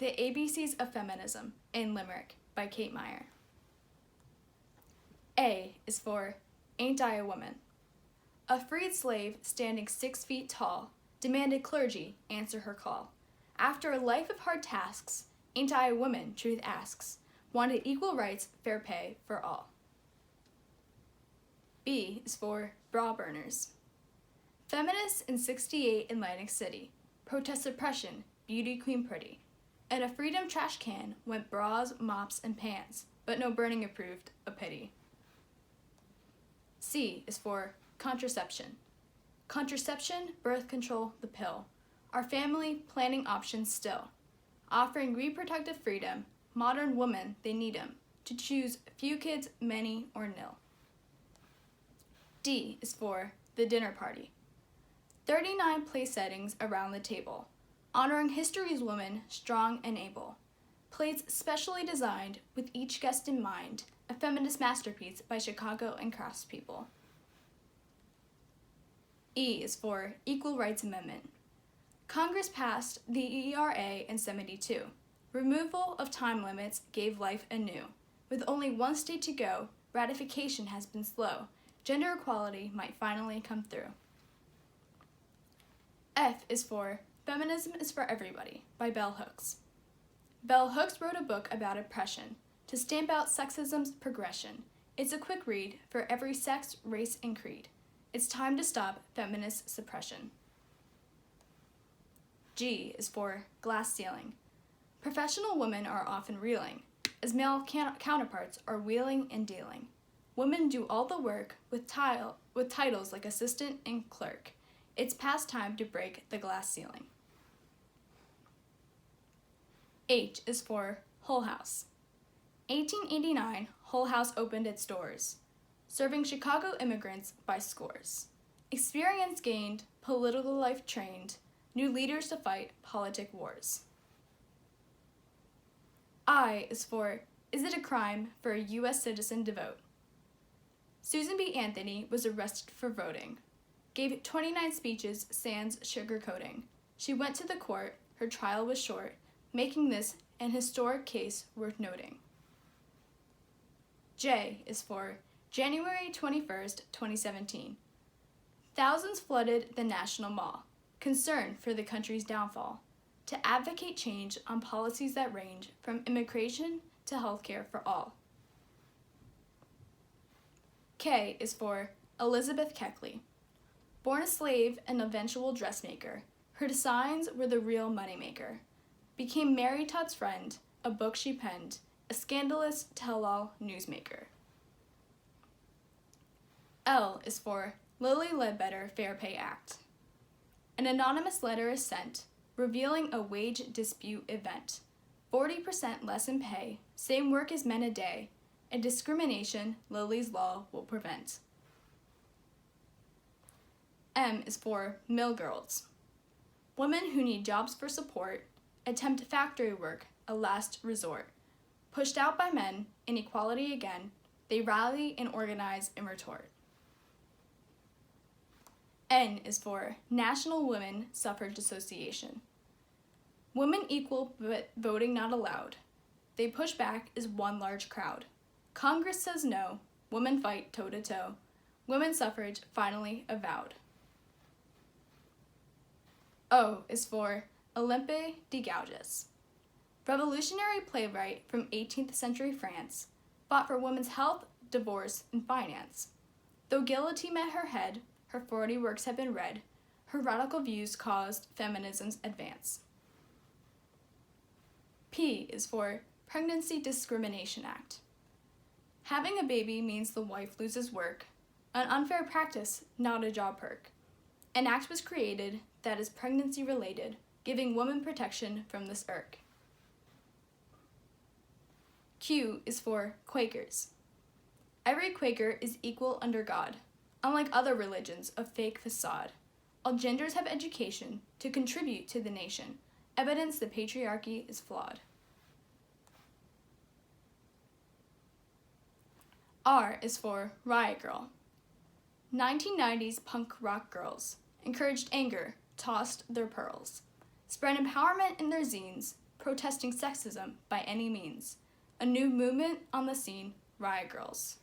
The ABCs of Feminism in Limerick by Kate Meyer. A is for Ain't I a Woman? A freed slave standing 6 feet tall demanded clergy answer her call. After a life of hard tasks, ain't I a woman, truth asks, wanted equal rights, fair pay for all. B is for Bra Burners. Feminists in 68 in Atlantic City protest oppression, beauty queen pretty. In a freedom trash can went bras, mops, and pans, but no burning approved, a pity. C is for contraception. Contraception, birth control, the pill, are family planning options still. Offering reproductive freedom, modern women, they need 'em, to choose few kids, many, or nil. D is for the dinner party. 39 place settings around the table, honoring history's women, strong and able. Plates specially designed with each guest in mind, a feminist masterpiece by Chicago and craftspeople. E is for Equal Rights Amendment. Congress passed the ERA in 72. Removal of time limits gave life anew. With only one state to go, ratification has been slow. Gender equality might finally come through. F is for Feminism is for Everybody by Bell Hooks. Bell Hooks wrote a book about oppression to stamp out sexism's progression. It's a quick read for every sex, race, and creed. It's time to stop feminist suppression. G is for glass ceiling. Professional women are often reeling, as male counterparts are wheeling and dealing. Women do all the work with titles like assistant and clerk. It's past time to break the glass ceiling. H is for Hull House. 1889, Hull House opened its doors, serving Chicago immigrants by scores. Experience gained, political life trained, new leaders to fight politic wars. I is for Is it a crime for a U.S. citizen to vote? Susan B. Anthony was arrested for voting, gave 29 speeches sans sugarcoating. She went to the court, her trial was short, making this an historic case worth noting. J is for January 21st, 2017. Thousands flooded the National Mall, concerned for the country's downfall, to advocate change on policies that range from immigration to healthcare for all. K is for Elizabeth Keckley. Born a slave and eventual dressmaker, her designs were the real moneymaker. Became Mary Todd's friend, a book she penned, a scandalous tell-all newsmaker. L is for Lilly Ledbetter Fair Pay Act. An anonymous letter is sent, revealing a wage dispute event. 40% less in pay, same work as men a day, and discrimination Lilly's law will prevent. M is for Mill Girls. Women who need jobs for support, attempt factory work, a last resort. Pushed out by men, inequality again, they rally and organize and retort. N is for National Women Suffrage Association. Women equal but voting not allowed. They push back as one large crowd. Congress says no, women fight toe-to-toe. Women's suffrage finally avowed. O is for Olympe de Gouges. Revolutionary playwright from 18th century France, fought for women's health, divorce, and finance. Though guillotine met her head, her 40 works have been read. Her radical views caused feminism's advance. P is for Pregnancy Discrimination Act. Having a baby means the wife loses work, an unfair practice, not a job perk. An act was created that is pregnancy related, giving women protection from this irk. Q is for Quakers. Every Quaker is equal under God, unlike other religions of fake facade. All genders have education to contribute to the nation, evidence the patriarchy is flawed. R is for Riot Girl. 1990s punk rock girls encouraged anger, tossed their pearls, spread empowerment in their zines, protesting sexism by any means. A new movement on the scene, Riot Girls.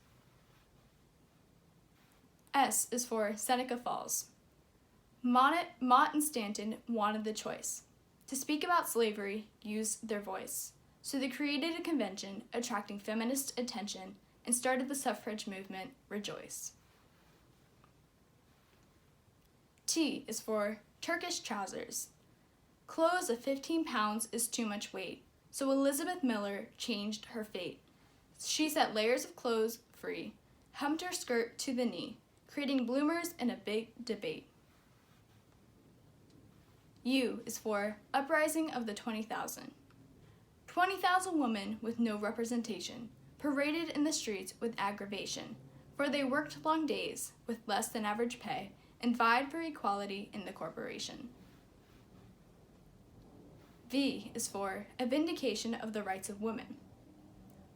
S is for Seneca Falls. Mott and Stanton wanted the choice. To speak about slavery, use their voice. So they created a convention attracting feminist attention and started the suffrage movement, Rejoice. T is for Turkish trousers. Clothes of 15 pounds is too much weight, so Elizabeth Miller changed her fate. She set layers of clothes free, hemmed her skirt to the knee, creating bloomers in a big debate. U is for Uprising of the 20,000. 20,000 women with no representation paraded in the streets with aggravation, for they worked long days with less than average pay and vied for equality in the corporation. V is for A Vindication of the Rights of Women.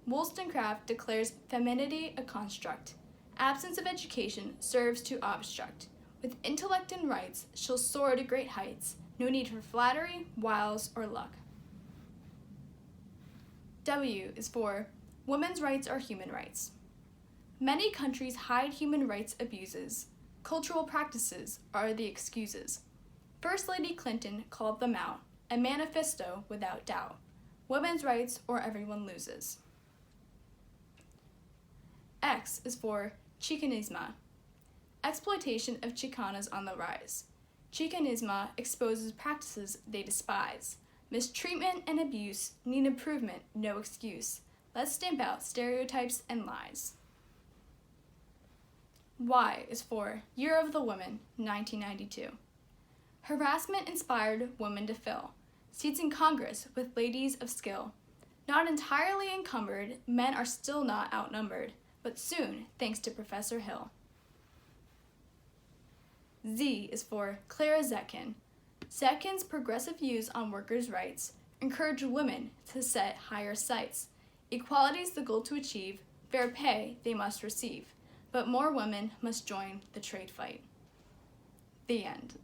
Wollstonecraft declares femininity a construct. Absence of education serves to obstruct. With intellect and rights, she'll soar to great heights. No need for flattery, wiles, or luck. W is for Women's rights are human rights. Many countries hide human rights abuses. Cultural practices are the excuses. First Lady Clinton called them out, a manifesto without doubt. Women's rights or everyone loses. X is for Chicanismo. Exploitation of Chicanas on the rise. Chicanismo exposes practices they despise. Mistreatment and abuse need improvement, no excuse. Let's stamp out stereotypes and lies. Y is for Year of the Woman, 1992. Harassment inspired women to fill seats in Congress with ladies of skill. Not entirely encumbered, men are still not outnumbered, but soon, thanks to Professor Hill. Z is for Clara Zetkin. Zetkin's progressive views on workers' rights encourage women to set higher sights. Equality is the goal to achieve, fair pay they must receive, but more women must join the trade fight. The end.